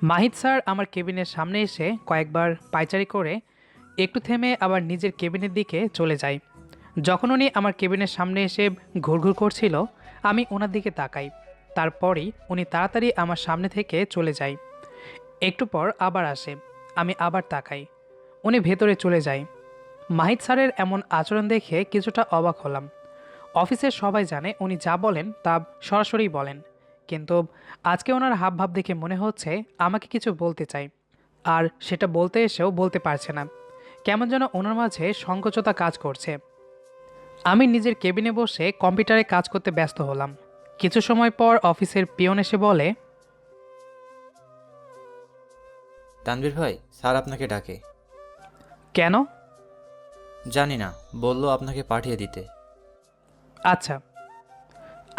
Mahid sir আমার কেবিনের সামনে এসে কয়েকবার পায়চারি করে একটু থেমে আবার নিজের কেবিনের দিকে চলে যায়। যখন উনি আমার কেবিনের সামনে এসে ঘুরঘুর করছিল, আমি ওনার দিকে তাকাই। তারপরই উনি তাড়াতাড়ি আমার সামনে থেকে চলে যায়। একটু পর আবার আসে, আমি আবার তাকাই। উনি ভেতরে চলে যায়। মাহিদ স্যারের এমন আচরণ দেখে কিছুটা অবাক হলাম। অফিসের সবাই জানে উনি যা বলেন তা সরাসরি বলেন, কিন্তু আজকে ওনার হাবভাব দেখে মনে হচ্ছে আমাকে কিছু বলতে চাই, আর সেটা বলতে এসেও বলতে পারছে না। কেমন যেন ওনার মাঝে সংকোচতা কাজ করছে। আমি নিজের কেবিনে বসে কম্পিউটারে কাজ করতে ব্যস্ত হলাম। কিছু সময় পর অফিসের পিয়ন এসে বলে, তানভীর ভাই, স্যার আপনাকে ডাকে। কেন? জানি না, বললো আপনাকে পাঠিয়ে দিতে। আচ্ছা।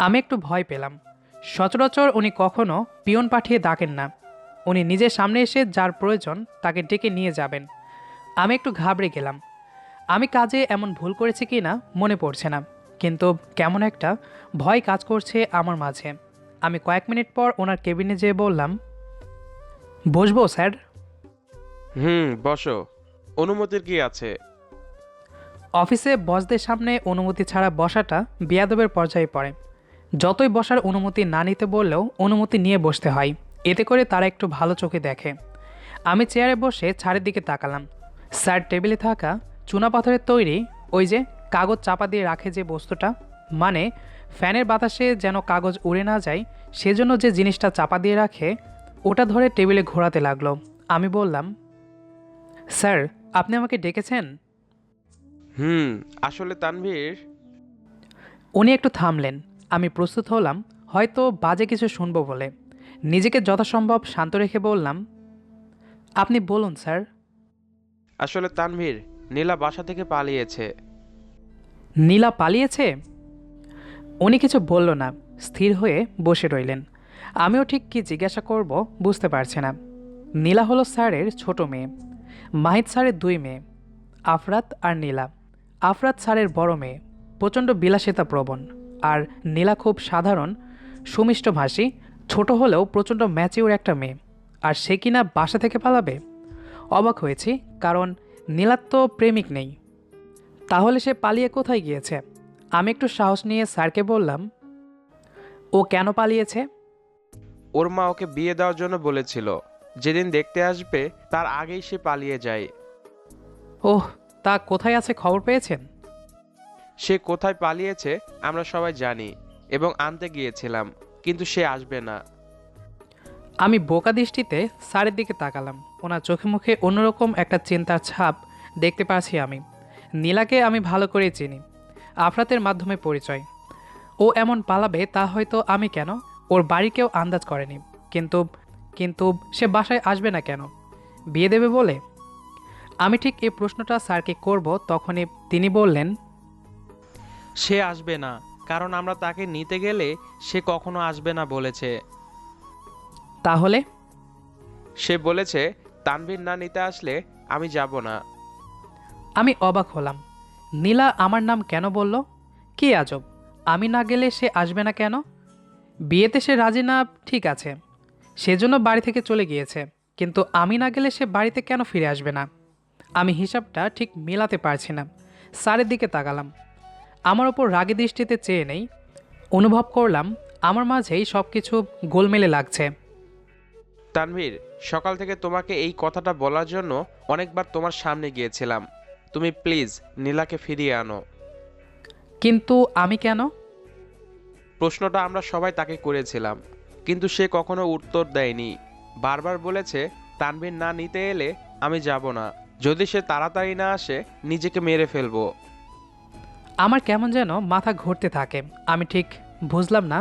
আমি একটু ভয় পেলাম। সচরাচর উনি কখনো পিয়ন পাঠিয়ে ডাকেন না। উনি নিজের সামনে এসে যার প্রয়োজন তাকে ডেকে নিয়ে যাবেন। আমি একটু ঘাবড়ে গেলাম। আমি কাজে এমন ভুল করেছি কি না মনে পড়ছে না, কিন্তু কেমন একটা ভয় কাজ করছে আমার মাঝে। আমি কয়েক মিনিট পর ওনার কেবিনে যেয়ে বললাম, বসবো স্যার? বসো। অনুমতির কি আছে? অফিসে বসদের সামনে অনুমতি ছাড়া বসাটা বেয়াদবের পর্যায়ে পড়ে। যতই বসার অনুমতি না নিতে বললেও অনুমতি নিয়ে বসতে হয়, এতে করে তারা একটু ভালো চোখে দেখে। আমি চেয়ারে বসে চারিদিকে তাকালাম। স্যার টেবিলে থাকা চুনাপাথরের তৈরি ওই যে কাগজ চাপা দিয়ে রাখে যে বস্তুটা, মানে ফ্যানের বাতাসে যেন কাগজ উড়ে না যায় সেজন্য যে জিনিসটা চাপা দিয়ে রাখে, ওটা ধরে টেবিলে ঘোরাতে লাগলো। আমি বললাম, স্যার আপনি আমাকে ডেকেছেন? হুম আসলে তানভীর, উনি একটু থামলেন। আমি প্রস্তুত হলাম হয়তো বাজে কিছু শুনবো বলে। নিজেকে যথাসম্ভব শান্ত রেখে বললাম, আপনি বলুন স্যার। আসলে তানভীর, নীলা বাসা থেকে পালিয়েছে। নীলা পালিয়েছে? উনি কিছু বলল না, স্থির হয়ে বসে রইলেন। আমিও ঠিক কি জিজ্ঞাসা করব বুঝতে পারছি না। নীলা হলো স্যারের ছোট মেয়ে। মাহিদ স্যারের দুই মেয়ে, আফরাত আর নীলা। আফরাত স্যারের বড় মেয়ে, প্রচণ্ড বিলাসিতা প্রবণ। আর নীলা খুব সাধারণ সুমিষ্টভাষী, ছোট হলেও প্রচণ্ড ম্যাচিউর একটা মেয়ে। আর সে কিনা বাসা থেকে পালাবে? অবাক হয়েছি, কারণ নীলার তো প্রেমিক নেই। তাহলে সে পালিয়ে কোথায় গিয়েছে? আমি একটু সাহস নিয়ে স্যারকে বললাম, ও কেন পালিয়েছে? ওর মা ওকে বিয়ে দেওয়ার জন্য বলেছিল। যেদিন দেখতে আসবে তার আগেই সে পালিয়ে যায়। ওহ, তা কোথায় আছে খবর পেয়েছেন? সে কোথায় পালিয়েছে আমরা সবাই জানি, এবং আনতে গিয়েছিলাম, কিন্তু সে আসবে না। আমি বোকা দৃষ্টিতে স্যারের দিকে তাকালাম। ওনার চোখে মুখে অন্যরকম একটা চিন্তার ছাপ দেখতে পাচ্ছি আমি। নীলাকে আমি ভালো করে চিনি, আফরাতের মাধ্যমে পরিচয়। ও এমন পালাবে তা হয়তো আমি কেন, ওর বাড়ি কেউ আন্দাজ করেনি। কিন্তু কিন্তু সে বাসায় আসবে না কেন? বিয়ে দেবে বলে? আমি ঠিক এই প্রশ্নটা স্যারকে করব, তখনই তিনি বললেন, সে আসবে না, কারণ আমরা তাকে নিতে গেলে সে কখনো আসবে না বলেছে। তাহলে? সে বলেছে তানভীর না নিতে আসলে আমি যাব না। আমি অবাক হলাম। নীলা আমার নাম কেন বলল? কি আজব! আমি না গেলে সে আসবে না কেন? বিয়েতে সে রাজি না, ঠিক আছে, সেজন্য বাড়ি থেকে চলে গিয়েছে। কিন্তু আমি না গেলে সে বাড়িতে কেন ফিরে আসবে না? আমি হিসাবটা ঠিক মেলাতে পারছি না। স্যারের দিকে তাকালাম। আমার ওপর রাগী দৃষ্টিতে চেয়ে নেই। অনুভব করলাম আমার মাঝেই সব কিছু গোলমেলে লাগছে। তানভীর, সকাল থেকে তোমাকে এই কথাটা বলার জন্য অনেকবার তোমার সামনে গিয়েছিলাম। তুমি প্লিজ নীলাকে ফিরিয়ে আনো। কিন্তু আমি কেন? প্রশ্নটা আমরা সবাই তাকে করেছিলাম, কিন্তু সে কখনো উত্তর দেয়নি। বারবার বলেছে তানভীর না নিতে এলে আমি যাব না। যদি সে তাড়াতাড়ি না আসে নিজেকে মেরে ফেলবো। আমার কেমন যেন মাথা ঘুরতে থাকে। আমি ঠিক বুঝলাম না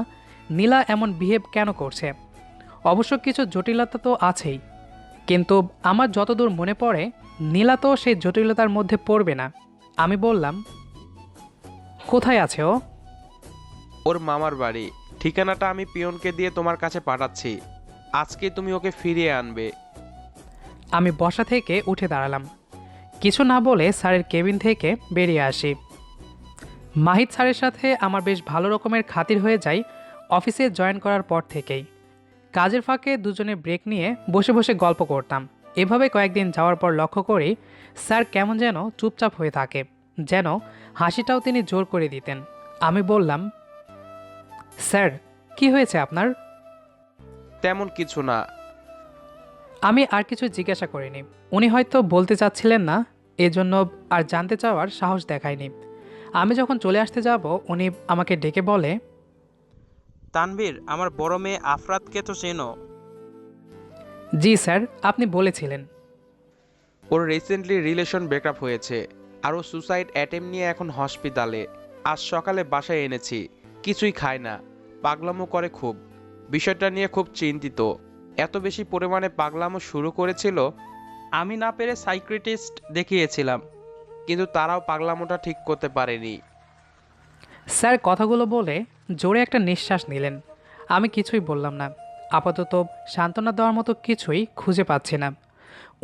নীলা এমন বিহেভ কেন করছে। অবশ্য কিছু জটিলতা তো আছেই, কিন্তু আমার যতদূর মনে পড়ে নীলা তো সেই জটিলতার মধ্যে পড়বে না। আমি বললাম, কোথায় আছে ও? ওর মামার বাড়ি। ঠিকানাটা আমি পিয়নকে দিয়ে তোমার কাছে পাঠাচ্ছি। আজকে তুমি ওকে ফিরিয়ে আনবে। আমি বসা থেকে উঠে দাঁড়ালাম। কিছু না বলে স্যারের কেবিন থেকে বেরিয়ে আসি। মাহিদ স্যারের সাথে আমার বেশ ভালো রকমের খাতির হয়ে যায় অফিসে জয়েন করার পর থেকেই। কাজের ফাঁকে দুজনে ব্রেক নিয়ে বসে বসে গল্প করতাম। এভাবে কয়েকদিন যাওয়ার পর লক্ষ্য করি স্যার কেমন যেন চুপচাপ হয়ে থাকে, যেন হাসিটাও তিনি জোর করে দিতেন। আমি বললাম, স্যার কি হয়েছে আপনার? তেমন কিছু না। আমি আর কিছু জিজ্ঞাসা করিনি। উনি হয়তো বলতে চাচ্ছিলেন না, এজন্য আর জানতে চাওয়ার সাহস দেখায়নি। আমি যখন চলে আসতে যাব উনি আমাকে ডেকে বলে, তানভীর, আমার বড় মেয়ে আফরাতকে তো চেনো? জি স্যার, আপনি বলেছিলেন। ওর রিসেন্টলি রিলেশন ব্রেকআপ হয়েছে, আর ও সুসাইড অ্যাটেম্প নিয়ে এখন হসপিটালে। আজ সকালে বাসায় এনেছি। কিছুই খায় না, পাগলামো করে খুব। বিষয়টা নিয়ে খুব চিন্তিত। এত বেশি পরিমাণে পাগলামো শুরু করেছিল, আমি না পেরে সাইকিয়াট্রিস্ট দেখিয়েছিলাম। কিন্তু তারাও পাগলামোটা ঠিক করতে পারেনি। স্যার কথাগুলো বলে জোরে একটা নিঃশ্বাস নিলেন। আমি কিছুই বললাম না। আপাতত সান্ত্বনা দেওয়ার মতো কিছুই খুঁজে পাচ্ছি না।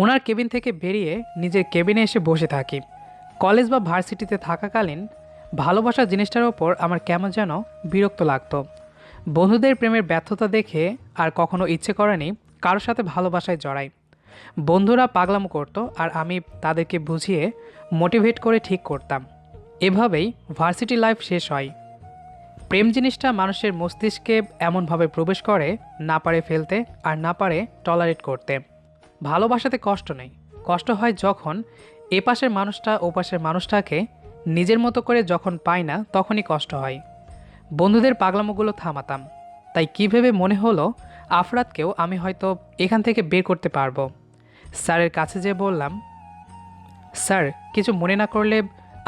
ওনার কেবিন থেকে বেরিয়ে নিজের কেবিনে এসে বসে থাকি। কলেজ বা ভার্সিটিতে থাকাকালীন ভালোবাসা জিনিসটার ওপর আমার কেমন যেন বিরক্ত লাগতো। বন্ধুদের প্রেমের ব্যর্থতা দেখে আর কখনো ইচ্ছে করেনি কারোর সাথে ভালোবাসায় জড়াই। বন্ধুরা পাগলামো করতো আর আমি তাদেরকে বুঝিয়ে মোটিভেট করে ঠিক করতাম। এভাবেই ভার্সিটি লাইফ শেষ হয়। প্রেম জিনিসটা মানুষের মস্তিষ্কে এমনভাবে প্রবেশ করে, না পারে ফেলতে আর না পারে টলারেট করতে। ভালোবাসাতে কষ্ট নেই, কষ্ট হয় যখন এ পাশের মানুষটা ও পাশের মানুষটাকে নিজের মতো করে যখন পায় না, তখনই কষ্ট হয়। বন্ধুদের পাগলামোগুলো থামাতাম। তাই কী ভেবে মনে হলো আফরাতকেও আমি হয়তো এখান থেকে বের করতে পারবো। স্যারের কাছে যেয়ে বললাম, স্যার কিছু মনে না করলে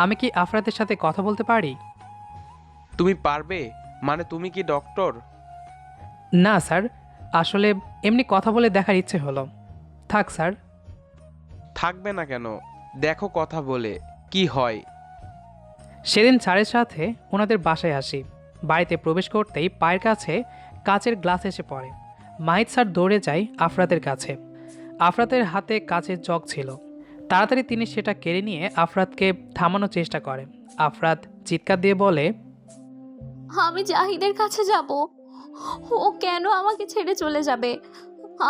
আমি কি আফরাতের সাথে কথা বলতে পারি? তুমি পারবে? মানে তুমি কি ডক্টর? না স্যার, আসলে এমনি কথা বলে দেখার ইচ্ছে হলো। থাক স্যার। থাকবে না কেন? দেখো কথা বলে কি হয়। সেদিন স্যারের সাথে ওনাদের বাসায় আসি। বাড়িতে প্রবেশ করতেই পায়ের কাছে কাচের গ্লাস এসে পড়ে। মাহিত স্যার দৌড়ে যায় আফরাতের কাছে। আফরাতের হাতে কাচের জগ ছিল। তাড়াতাড়ি তিনি সেটা কেড়ে নিয়ে আফরাতকে থামানোর চেষ্টা করে। আফরাত চিৎকার দিয়ে বলে, আমি জাহিদের কাছে যাব। ও কেন আমাকে ছেড়ে চলে যাবে?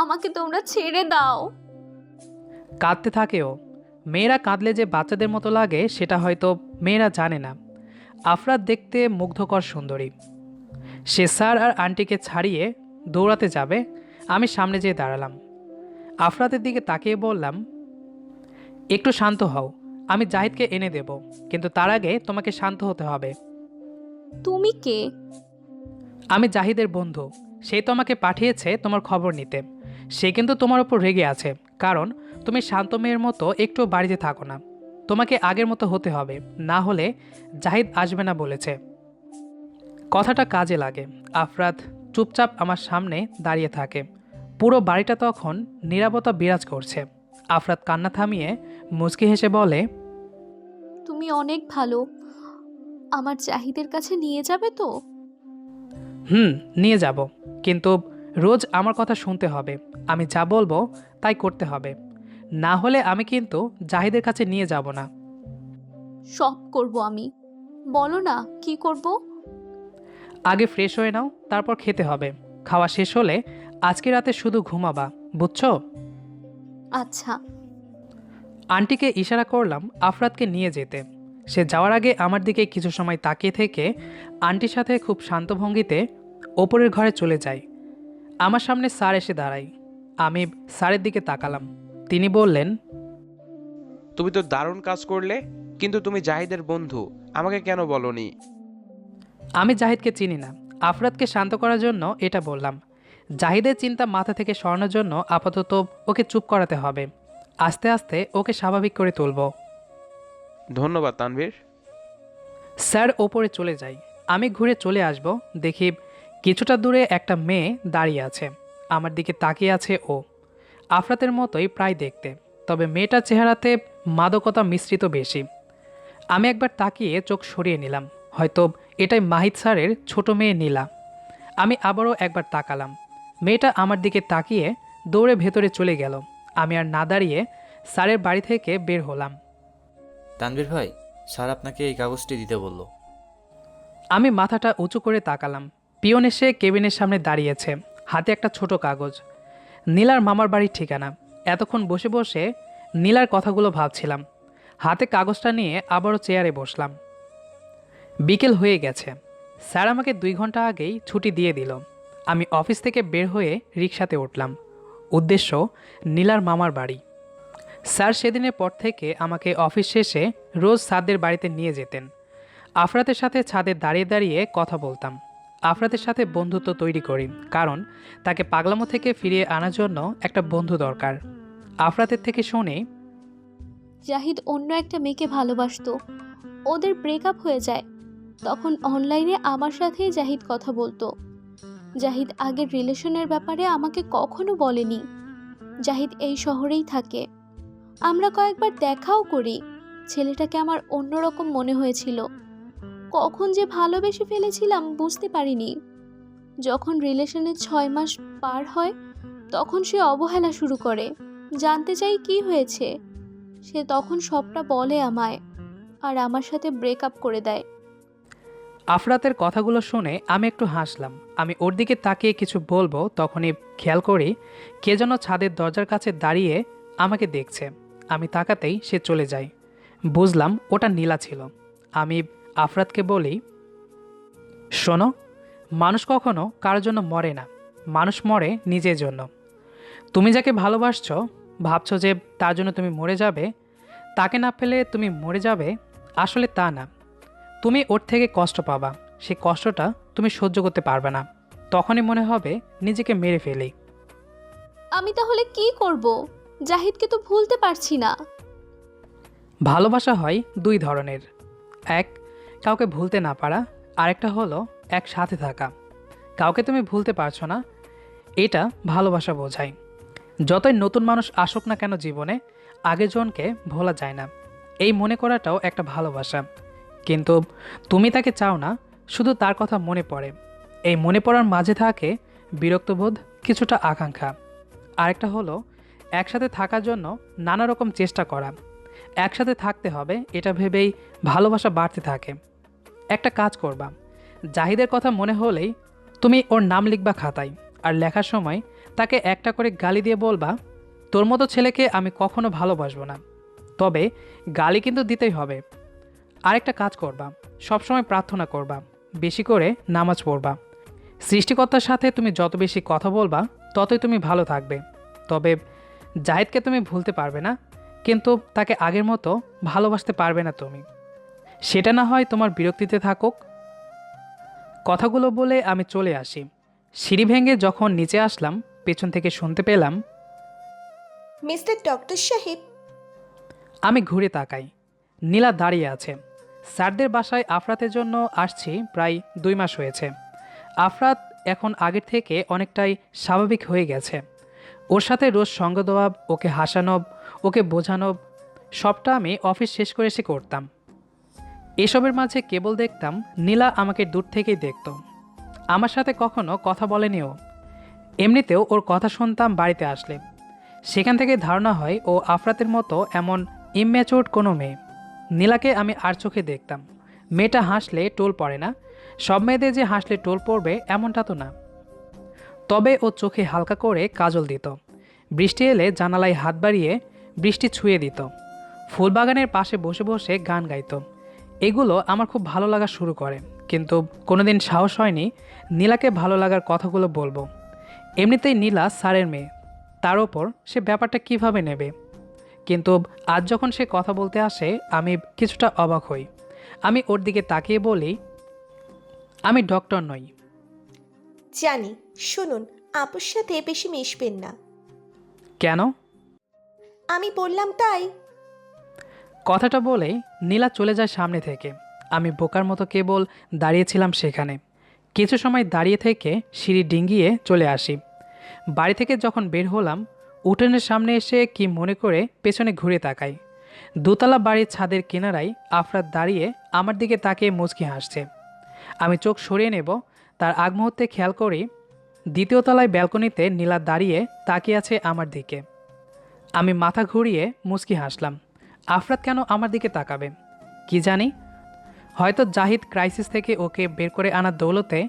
আমাকে তোমরা ছেড়ে দাও। কাঁদতে থাকে ও। মেয়েরা কাঁদলে যে বাচ্চাদের মতো লাগে সেটা হয়তো মেয়েরা জানে না। আফরাত দেখতে মুগ্ধকর সুন্দরী। সে স্যার আর আন্টিকে ছাড়িয়ে দৌড়াতে যাবে। আমি সামনে যেয়ে দাঁড়ালাম। আফরাতের দিকে তাকিয়ে বললাম, একটু শান্ত হও, আমি জাহিদকে এনে দেব, কিন্তু তার আগে তোমাকে শান্ত হতে হবে। তুমি কে? আমি জাহিদের বন্ধু। সে তো আমাকে পাঠিয়েছে তোমার খবর নিতে। সে কিন্তু তোমার ওপর রেগে আছে, কারণ তুমি শান্ত মেয়ের মতো একটু বাড়িতে থাকো না। তোমাকে আগের মতো হতে হবে, না হলে জাহিদ আসবে না বলেছে। কথাটা কাজে লাগে। আফরাত চুপচাপ আমার সামনে দাঁড়িয়ে থাকে। পুরো বাড়িটা তখন নীরবতা বিরাজ করছে। আফরাত কান্না থামিয়ে মুচকি হেসে বলে, তুমি অনেক ভালো। আমার জাহিদের কাছে নিয়ে যাবে তো? নিয়ে যাব, কিন্তু রোজ আমার কথা শুনতে হবে। আমি যা বলবো তাই করতে হবে, না হলে আমি কিন্তু জাহিদের কাছে নিয়ে যাব না। সব করব আমি। বলো না কি করব? আগে ফ্রেশ হয়ে নাও, তারপর খেতে হবে। খাওয়া শেষ হলে আজকে রাতে শুধু ঘুমাবা, বুঝছো? আচ্ছা। আন্টিকে ইশারা করলাম আফরাতকে নিয়ে যেতে। সে যাওয়ার আগে আমার দিকে কিছু সময় তাকিয়ে থেকে আন্টির সাথে খুব শান্ত ভঙ্গিতে ওপরের ঘরে চলে যায়। আমার সামনে স্যার এসে দাঁড়ায়। আমি স্যারের দিকে তাকালাম। তিনি বললেন, তুমি তো দারুণ কাজ করলে, কিন্তু তুমি জাহিদের বন্ধু, আমাকে কেন বলনি? আমি জাহিদকে চিনি না, আফরাতকে শান্ত করার জন্য এটা বললাম। জাহিদের চিন্তা মাথা থেকে সরানোর জন্য আপাতত ওকে চুপ করাতে হবে। আস্তে আস্তে ওকে স্বাভাবিক করে তুলব। ধন্যবাদ তানভীর। স্যার ওপরে চলে যায়। আমি ঘুরে চলে আসব, দেখি কিছুটা দূরে একটা মেয়ে দাঁড়িয়ে আছে। আমার দিকে তাকিয়ে আছে ও। আফরাতের মতোই প্রায় দেখতে, তবে মেয়েটার চেহারাতে মাদকতা মিশ্রিত বেশি। আমি একবার তাকিয়ে চোখ সরিয়ে নিলাম, হয়তো এটাই মাহিত স্যারের ছোট মেয়ে নীলা। আমি আবারও একবার তাকালাম। মেয়েটা আমার দিকে তাকিয়ে দৌড়ে ভেতরে চলে গেল। আমি আর না দাঁড়িয়ে স্যারের বাড়ি থেকে বের হলাম। তানভীর ভাই, স্যার আপনাকে এই কাগজটি দিতে বলল। আমি মাথাটা উঁচু করে তাকালাম। পিয়ন এসে কেবিনের সামনে দাঁড়িয়েছে। হাতে একটা ছোট কাগজ। নীলার মামার বাড়ির ঠিকানা। এতক্ষণ বসে বসে নীলার কথাগুলো ভাবছিলাম। হাতে কাগজটা নিয়ে আবারও চেয়ারে বসলাম। বিকেল হয়ে গেছে। স্যার আমাকে 2 ঘন্টা আগেই ছুটি দিয়ে দিল। আমি অফিস থেকে বের হয়ে রিকশাতে উঠলাম। উদ্দেশ্য নীলার মামার বাড়ি। স্যার সেদিনের পর থেকে আমাকে অফিস শেষে রোজ সাদের বাড়িতে নিয়ে যেতেন। আফরাতের সাথে ছাদে দাঁড়িয়ে দাঁড়িয়ে কথা বলতাম। আফরাতের সাথে বন্ধুত্ব তৈরি করি, কারণ তাকে পাগলামো থেকে ফিরিয়ে আনার জন্য একটা বন্ধু দরকার। আফরাতের থেকে শুনে জাহিদ অন্য একটা মেয়েকে ভালোবাসতো, ওদের ব্রেকআপ হয়ে যায়। তখন অনলাইনে আমার সাথেই জাহিদ কথা বলতো। জাহিদ আগের রিলেশনের ব্যাপারে আমাকে কখনো বলেনি। জাহিদ এই শহরেই থাকে, আমরা কয়েকবার দেখাও করি। ছেলেটাকে আমার অন্যরকম মনে হয়েছিল। কখন যে ভালোবেসে ফেলেছিলাম বুঝতে পারিনি। যখন রিলেশনের 6 মাস পার হয় তখন সে অবহেলা শুরু করে। জানতে চাই কি হয়েছে, সে তখন সবটা বলে আমায়, আর আমার সাথে ব্রেকআপ করে দেয়। আফরাতের কথাগুলো শুনে আমি একটু হাসলাম। আমি ওর দিকে তাকিয়ে কিছু বলবো, তখনই খেয়াল করি কে যেন ছাদের দরজার কাছে দাঁড়িয়ে আমাকে দেখছে। আমি তাকাতেই সে চলে যায়। বুঝলাম ওটা নীলা ছিল। আমি আফরাতকে বলি, শোনো, মানুষ কখনো কারোর জন্য মরে না, মানুষ মরে নিজের জন্য। তুমি যাকে ভালোবাসছো, ভাবছো যে তার জন্য তুমি মরে যাবে, তাকে না পেলে তুমি মরে যাবে, আসলে তা না। তুমি ওর থেকে কষ্ট পাবা, সে কষ্টটা তুমি সহ্য করতে পারবে না, তখনই মনে হবে নিজেকে মেরে ফেলি। আমি তাহলে কি করব? জাহিদকে তো ভুলতে পারছি না। ভালোবাসা হয় 2 ধরনের। এক, কাউকে ভুলতে না পারা। আরেকটা হলো একসাথে থাকা। কাউকে তুমি ভুলতে পারছো না, এটা ভালোবাসা বোঝায়। যতই নতুন মানুষ আসুক না কেন জীবনে, আগের জনকে ভোলা যায় না, এই মনে করাটাও একটা ভালোবাসা। কিন্তু তুমি তাকে চাও না, শুধু তার কথা মনে পড়ে। এই মনে পড়ার মাঝে থাকে বিরক্তবোধ, কিছুটা আকাঙ্ক্ষা। আরেকটা হলো একসাথে থাকার জন্য নানা রকম চেষ্টা করা। একসাথে থাকতে হবে এটা ভেবেই ভালোবাসা বাড়তে থাকে। একটা কাজ করবা, জাহিদের কথা মনে হলেই তুমি ওর নাম লিখবা খাতায়, আর লেখার সময় তাকে একটা করে গালি দিয়ে বলবা, তোর মতো ছেলেকে আমি কখনো ভালোবাসবো না। তবে গালি কিন্তু দিতেই হবে। আরেকটা কাজ করবা, সবসময় প্রার্থনা করবা, বেশি করে নামাজ পড়বা। সৃষ্টিকর্তার সাথে তুমি যত বেশি কথা বলবা ততই তুমি ভালো থাকবে। তবে জাহিদকে তুমি ভুলতে পারবে না, কিন্তু তাকে আগের মতো ভালোবাসতে পারবে না তুমি। সেটা না হয় তোমার বিরক্তিতে থাকুক। কথাগুলো বলে আমি চলে আসি। সিঁড়ি ভেঙে যখন নিচে আসলাম, পেছন থেকে শুনতে পেলাম, মিস্টার ডক্টর সাহেব। আমি ঘুরে তাকাই। নীলা দাঁড়িয়ে আছে। স্যারদের বাসায় আফরাতের জন্য আসছি প্রায় 2 মাস হয়েছে। আফরাত এখন আগের থেকে অনেকটাই স্বাভাবিক হয়ে গেছে। ওর সাথে রোজ সঙ্গ দেওয়া, ওকে হাসানো, ওকে বোঝানো, সবটা আমি অফিস শেষ করে এসে করতাম। এসবের মাঝে কেবল দেখতাম নীলা আমাকে দূর থেকেই দেখত। আমার সাথে কখনো কথা বলেনি ও। এমনিতেও ওর কথা শুনতাম বাড়িতে আসলে। সেখান থেকে ধারণা হয় ও আফরাতের মতো এমন ইম্যাচিওর কোনো মেয়ে। নীলাকে আমি আর চোখে দেখতাম। মেয়েটা হাসলে টোল পড়ে না, সব মেয়েদের যে হাসলে টোল পড়বে এমনটা তো না। তবে ও চোখে হালকা করে কাজল দিত। বৃষ্টি এলে জানালায় হাত বাড়িয়ে বৃষ্টি ছুঁয়ে দিত। ফুলবাগানের পাশে বসে বসে গান গাইতো। এগুলো আমার খুব ভালো লাগা শুরু করে, কিন্তু কোনোদিন সাহস হয়নি নীলাকে ভালো লাগার কথাগুলো বলবো। এমনিতেই নীলা স্যারের মেয়ে, তার ওপর সে ব্যাপারটা কিভাবে নেবে। কিন্তু আজ যখন সে কথা বলতে আসে আমি কিছুটা অবাক হই। আমি ওর দিকে তাকিয়ে বলি, আমি ডক্টর নই। জানি, শুনুন, আপুর সাথে বেশি মিশবেন না। কেন? আমি বললাম তাই। কথাটা বলেই নীলা চলে যায় সামনে থেকে। আমি বোকার মতো কেবল দাঁড়িয়েছিলাম সেখানে। কিছু সময় দাঁড়িয়ে থেকে সিঁড়ি ডিঙ্গিয়ে চলে আসি। বাড়ি থেকে যখন বের হলাম, উঠোনের সামনে এসে কি মনে করে পেছনে ঘুরে তাকাই। 2 তলা বাড়ির ছাদের কিনারায় আফরাত দাঁড়িয়ে আমার দিকে তাকিয়ে মুচকি হাসছে। আমি চোখ সরিয়ে নেব, তার আগ মুহূর্তে খেয়াল করি 2য় তলায় ব্যালকনিতে নীলা দাঁড়িয়ে তাকিয়ে আছে আমার দিকে। আমি মাথা ঘুরিয়ে মুচকি হাসলাম। আফরাত কেন আমার দিকে তাকাবে কি জানি। হয়তো জাহিদ ক্রাইসিস থেকে ওকে বের করে আনার দৌলতে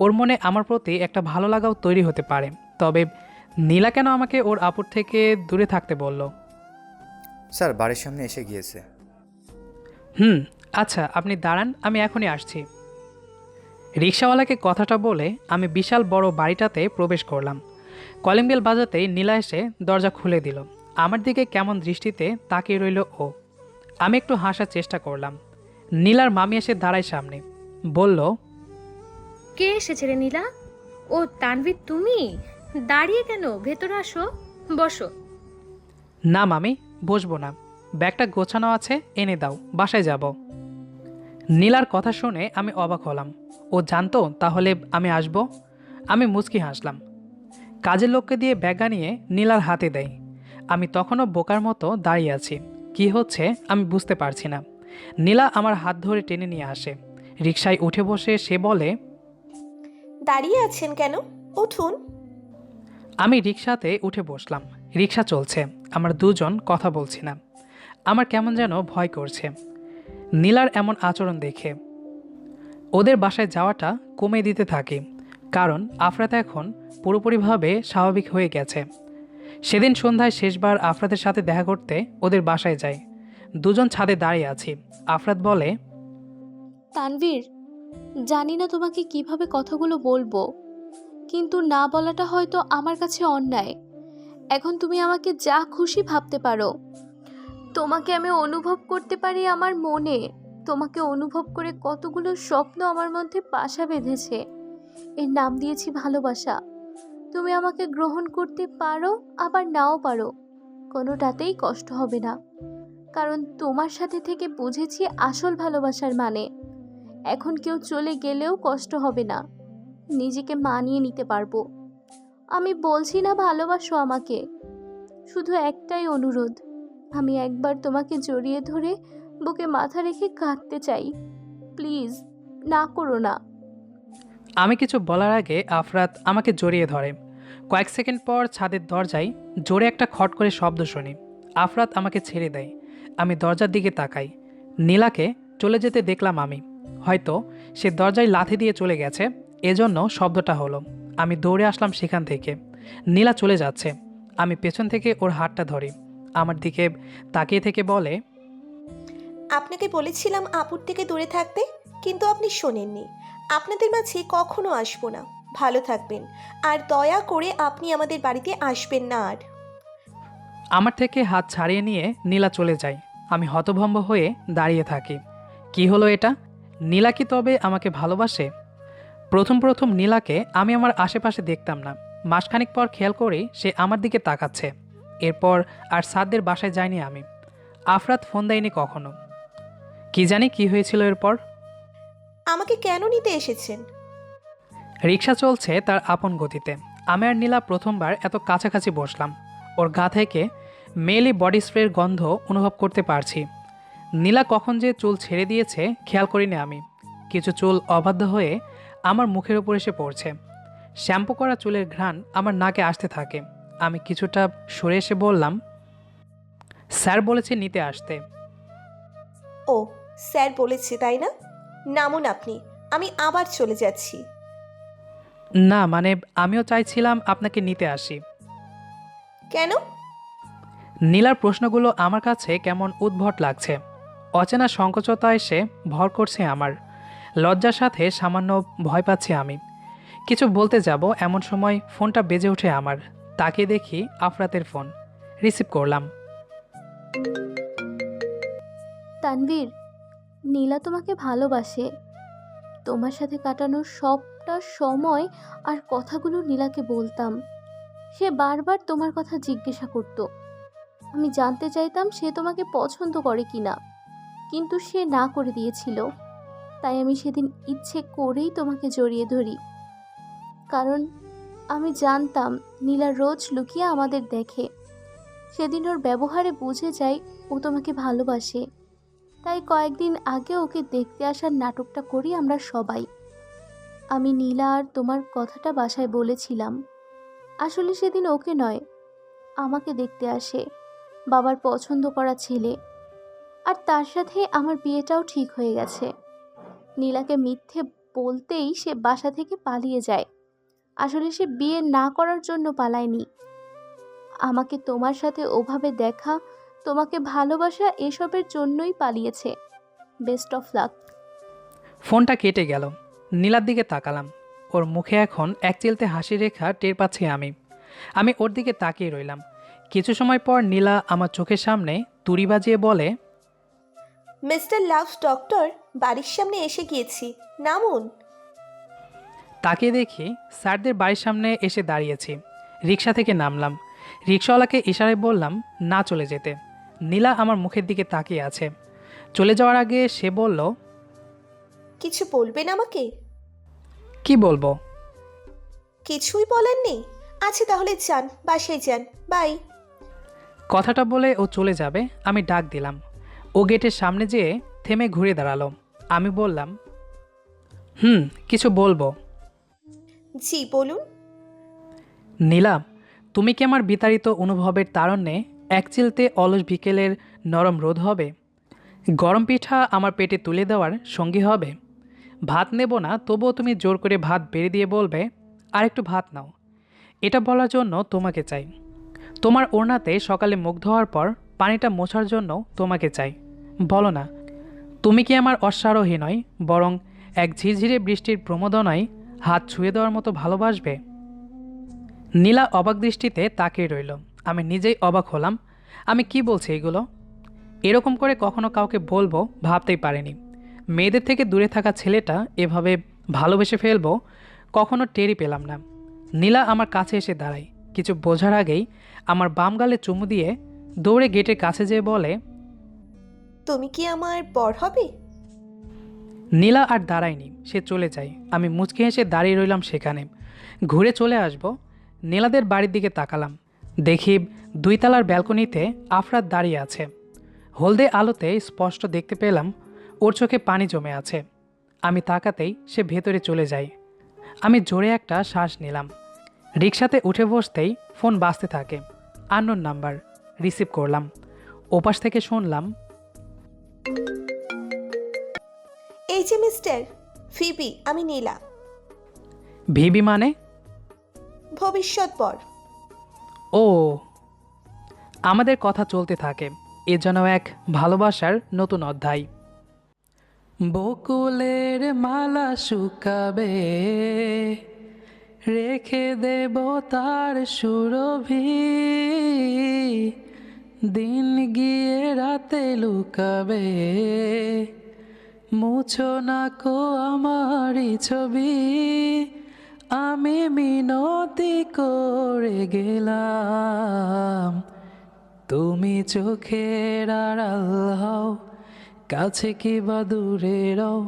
ওর মনে আমার প্রতি একটা ভালো লাগাও তৈরি হতে পারে। তবে নীলা কেন আমাকে ওর আপুর থেকে দূরে থাকতে বলল? স্যার বাড়ির সামনে এসে গিয়েছে। আচ্ছা, আপনি দাঁড়ান, আমি এখনই আসছি। রিকশাওয়ালাকে কথাটা বলে আমি বিশাল বড় বাড়িটাতে প্রবেশ করলাম। কলিং বেল বাজাতেই নীলা এসে দরজা খুলে দিল। আমার দিকে কেমন দৃষ্টিতে তাকিয়ে রইল ও। আমি একটু হাসার চেষ্টা করলাম। নীলার মামি এসে দাঁড়ায় সামনে, বলল, কে এসেছে রে নীলা? ও তানভীর, তুমি দাঁড়িয়ে কেন? ভেতরে আসো, বসো। না মামি, বসবো না, ব্যাগটা গোছানো আছে, এনে দাও, বাসায় যাব। নীলার কথা শুনে আমি অবাক হলাম। ও জানতো তাহলে আমি আসব? আমি মুচকি হাসলাম। কাজের লোককে দিয়ে ব্যাগ আনিয়ে নীলার হাতে দেয়। আমি তখনও বোকার মতো দাঁড়িয়ে আছি। কি হচ্ছে আমি বুঝতে পারছি না। নীলা আমার হাত ধরে টেনে নিয়ে আসে। রিকশায় উঠে বসে সে বলে, দাঁড়িয়ে আছেন কেন? উঠুন। আমি রিকশাতে উঠে বসলাম। রিকশা চলছে, আমরা দুজন কথা বলছি না। আমার কেমন যেন ভয় করছে নীলার এমন আচরণ দেখে। ওদের বাসায় যাওয়াটা কমিয়ে দিতে থাকি, কারণ আফরাত এখন পুরোপুরিভাবে স্বাভাবিক হয়ে গেছে। সেদিন সন্ধ্যায় শেষবার আফরাতের সাথে দেখা করতে ওদের বাসায় যাই। দুজন ছাদে দাঁড়িয়ে আছি। আফরাত বলে, তানভীর, জানি না তোমাকে কিভাবে কথাগুলো বলবো, কিন্তু না বলাটা হয়তো আমার কাছে অন্যায়। এখন তুমি আমাকে যা খুশি ভাবতে পারো। তোমাকে আমি অনুভব করতে পারি আমার মনে। তোমাকে অনুভব করে কতগুলো স্বপ্ন আমার মধ্যে বাসা বেঁধেছে। এর নাম দিয়েছি ভালোবাসা। তুমি আমাকে গ্রহণ করতে পারো, আবার নাও পারো, কোনোটাতেই কষ্ট হবে না, কারণ তোমার সাথে থেকে বুঝেছি আসল ভালোবাসার মানে। এখন কেউ চলে গেলেও কষ্ট হবে না, নিজেকে মানিয়ে নিতে পারবো। আমি বলছি না ভালোবাসো আমাকে, শুধু একটাই অনুরোধ, আমি একবার তোমাকে জড়িয়ে ধরে বুকে মাথা রেখে কাঁদতে চাই। প্লিজ, না করো না। আমি কিছু বলার আগে আফরাত আমাকে জড়িয়ে ধরে। কয়েক সেকেন্ড পর ছাদের দরজায় জোরে একটা খট করে শব্দ শুনি। আফরাত আমাকে ছেড়ে দেয়। আমি দরজার দিকে তাকাই। নীলাকে চলে যেতে দেখলাম আমি। হয়তো সে দরজায় লাথি দিয়ে চলে গেছে, এজন্য শব্দটা হলো। আমি দৌড়ে আসলাম সেখান থেকে। নীলা চলে যাচ্ছে। আমি পেছন থেকে ওর হাতটা ধরি। আমার দিকে তাকিয়ে থেকে বলে, আপনাকে বলেছিলাম আপুর থেকে দূরে থাকতে, কিন্তু আপনি শোনেননি। আপনাদের মাঝে কখনো আসবো না। ভালো থাকবেন, আর দয়া করে আপনি আমাদের বাড়িতে আসবেন না আর। আমার থেকে হাত ছাড়িয়ে নিয়ে নীলা চলে যায়। আমি হতভম্ব হয়ে দাঁড়িয়ে থাকি। কি হলো এটা? নীলা কি তবে আমাকে ভালোবাসে? প্রথম প্রথম নীলাকে আমি আমার আশেপাশে দেখতাম না। মাসখানেক পর খেয়াল করি সে আমার দিকে তাকাচ্ছে। এরপর আর সাদদের বাসায় যাইনি আমি। আফরাত ফোন দেয়নি কখনো। কি জানি কি হয়েছিল এরপর। আমাকে কেন নিতে এসেছেন? রিক্সা চলছে তার আপন গতিতে। আমি আর নীলা প্রথমবার এত কাছাকাছি বসলাম। ওর গা থেকে মেয়েলি বডি স্প্রের গন্ধ অনুভব করতে পারছি। নীলা কখন যে চুল ছেড়ে দিয়েছে খেয়াল করিনি আমি। কিছু চুল অবাধ্য হয়ে আমার মুখের উপর এসে পড়ছে। শ্যাম্পু করা চুলের ঘ্রাণ আমার নাকে আসতে থাকে। আমি কিছুটা সরে এসে বললাম, স্যার বলেছে নিতে আসতে। ও, স্যার বলেছে তাই না? নামুন আপনি, আমি আবার চলে যাচ্ছি। না মানে আমিও চাইছিলাম আপনাকে নিতে আসি। কেন? নীলার প্রশ্নগুলো আমার কাছে কেমন উদ্ভট লাগছে। অচেনা সংকোচতা এসে ভর করছে আমার। লজ্জার সাথে সামান্য ভয় পাচ্ছি আমি। কিছু বলতে যাব এমন সময় ফোনটা বেজে ওঠে আমার। তাকিয়ে দেখি আফরাতের ফোন। রিসিভ করলাম। তানভীর, নীলা তোমাকে ভালোবাসে। তোমার সাথে কাটানোর সবটা সময় আর কথাগুলো নীলাকে বলতাম। সে বারবার তোমার কথা জিজ্ঞাসা করত। আমি জানতে চাইতাম সে তোমাকে পছন্দ করে কিনা, কিন্তু সে না করে দিয়েছিল। তাই আমি সেদিন ইচ্ছে করেই তোমাকে জড়িয়ে ধরি, কারণ আমি জানতাম নীলা রোজ লুকিয়ে আমাদের দেখে। সেদিন ওর ব্যবহারে বুঝে যাই ও তোমাকে ভালোবাসে। তাই কয়েকদিন আগে ওকে দেখতে আসার নাটকটা করি আমরা সবাই। আমি নীলা আর তোমার কথাটা বাসায় বলেছিলাম। আসলে সেদিন ওকে নয়, আমাকে দেখতে আসে বাবার পছন্দ করা ছেলে, আর তার সাথে আমার বিয়েটাও ঠিক হয়ে গেছে। নীলাকে মিথ্যে বলতেই সে বাসা থেকে পালিয়ে যায়। আসলে সে বিয়ে না করার জন্য পালায়নি, আমাকে তোমার সাথে ওভাবে দেখা, তোমাকে ভালোবাসা এসবের জন্যই পালিয়েছে। Best of luck. ফোনটা কেটে গেল। নীলার দিকে তাকালাম। ওর মুখে এখন এক চিলতে হাসি রেখা টের পাচ্ছি আমি ওর দিকে তাকিয়ে রইলাম। কিছু সময় পর নীলা আমার চোখের সামনে তুড়ি বাজিয়ে বলে, মিস্টার লাভ ডক্টর, বাড়ির সামনে এসে গিয়েছি, নামুন। তাকিয়ে দেখি স্যারদের বাড়ির সামনে এসে দাঁড়িয়েছি। রিক্সা থেকে নামলাম। রিক্সাওয়ালাকে ইশারায় বললাম না চলে যেতে। নীলা আমার মুখের দিকে তাকিয়ে আছে। চলে যাওয়ার আগে সে বলল, কিছু বলবেন আমাকে? কি বলবো? কিছুই বলেননি? আচ্ছা তাহলে যান, বাসায় যান, বাই। কথাটা বলে ও চলে যাবে আমি ডাক দিলাম। ও গেটের সামনে যেয়ে থেমে ঘুরে দাঁড়ালো। আমি বললাম, কিছু বলবো। জি বলুন। নীলা, তুমি কি আমার বিতাড়িত অনুভবের তারণ্যে একচিলতে অলস বিকেলের নরম রোদ হবে? গরম পিঠা আমার পেটে তুলে দেওয়ার সঙ্গী হবে? ভাত নেব না, তবুও তুমি জোর করে ভাত বেড়ে দিয়ে বলবে আর একটু ভাত নাও। এটা বলার জন্য তোমাকে চাই। তোমার ওড়নাতে সকালে মুখ ধোয়ার পর পানিটা মোছার জন্য তোমাকে চাই। বলো না, তুমি কি আমার অশ্বারোহী নয়, বরং এক ঝিরঝিরে বৃষ্টির প্রমোদনায় হাত ছুঁয়ে দেওয়ার মতো ভালোবাসবে? নীলা অবাক দৃষ্টিতে তাকিয়ে রইল। আমি নিজেই অবাক হলাম। আমি কি বলছি এগুলো? এরকম করে কখনো কাউকে বলবো ভাবতেই পারিনি। মেয়েদের থেকে দূরে থাকা ছেলেটা এভাবে ভালোবেসে ফেলবো কখনো টেরই পেলাম না। নীলা আমার কাছে এসে দাঁড়ায়। কিছু বোঝার আগেই আমার বাম গালে চুমু দিয়ে দৌড়ে গেটের কাছে যেয়ে বলে, তুমি কি আমার বর হবে? নীলা আর দাঁড়ায়নি, সে চলে যায়। আমি মুচকি হেসে দাঁড়িয়ে রইলাম সেখানে। ঘুরে চলে আসব, নীলাদের বাড়ির দিকে তাকালাম। দেখি 2 তলার ব্যালকনিতে আফরাত দাঁড়িয়ে আছে। হলদে আলোতে স্পষ্ট দেখতে পেলাম ওর চোখে পানি জমে আছে। আমি তাকাতেই সে ভেতরে চলে যায়। আমি জোরে একটা শ্বাস নিলাম। রিকশাতে উঠে বসতেই ফোন বাজতে থাকে। Unknown number. রিসিভ করলাম। ওপাশ থেকে শুনলাম, এই যে মিস্টার ফিবি, আমি নীলা। ভিবি মানে? ভবিষ্যৎ বর। ও। আমাদের কথা চলতে থাকে। এ যেন এক ভালোবাসার নতুন অধ্যায়। বকুলের মালা শুকাবে, রেখে দেব তার সুরভি, দিন গিয়ে রাতে লুকাবে, মুছো না কো আমারই ছবি, আমি মিনতি করে গেলাম, তুমি চোখের আড়াল হও, কাছে কি বা দূরে রও,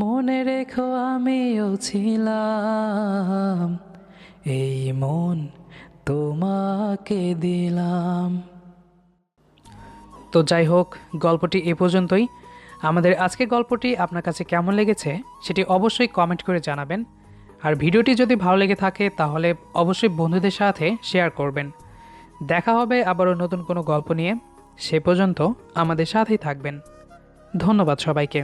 মনে রেখো আমিও ছিলাম, এই মন তোমাকে দিলাম। তো যাই হোক, গল্পটি এ পর্যন্তই। আমাদের আজকের গল্পটি আপনার কাছে কেমন লেগেছে সেটি অবশ্যই কমেন্ট করে জানাবেন। আর ভিডিওটি যদি ভালো লেগে থাকে তাহলে অবশ্যই বন্ধুদের সাথে শেয়ার করবেন। দেখা হবে আবারও নতুন কোনো গল্প নিয়ে। সে পর্যন্ত আমাদের সাথেই থাকবেন। ধন্যবাদ সবাইকে।